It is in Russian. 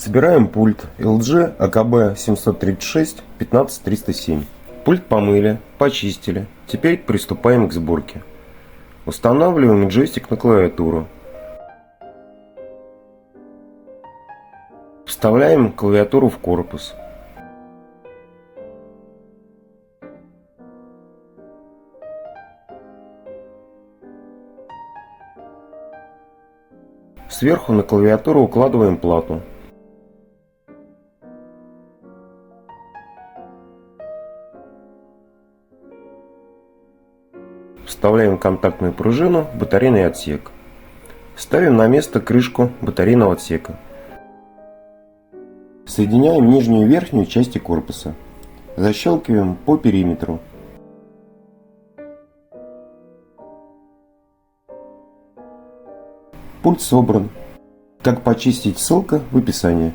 Собираем пульт LG AKB 736 15307. Пульт помыли, почистили. Теперь приступаем к сборке. Устанавливаем джойстик на клавиатуру. Вставляем клавиатуру в корпус. Сверху на клавиатуру укладываем плату. Вставляем контактную пружину в батарейный отсек. Ставим на место крышку батарейного отсека. Соединяем нижнюю и верхнюю части корпуса. Защелкиваем по периметру. Пульт собран. Как почистить, ссылка в описании.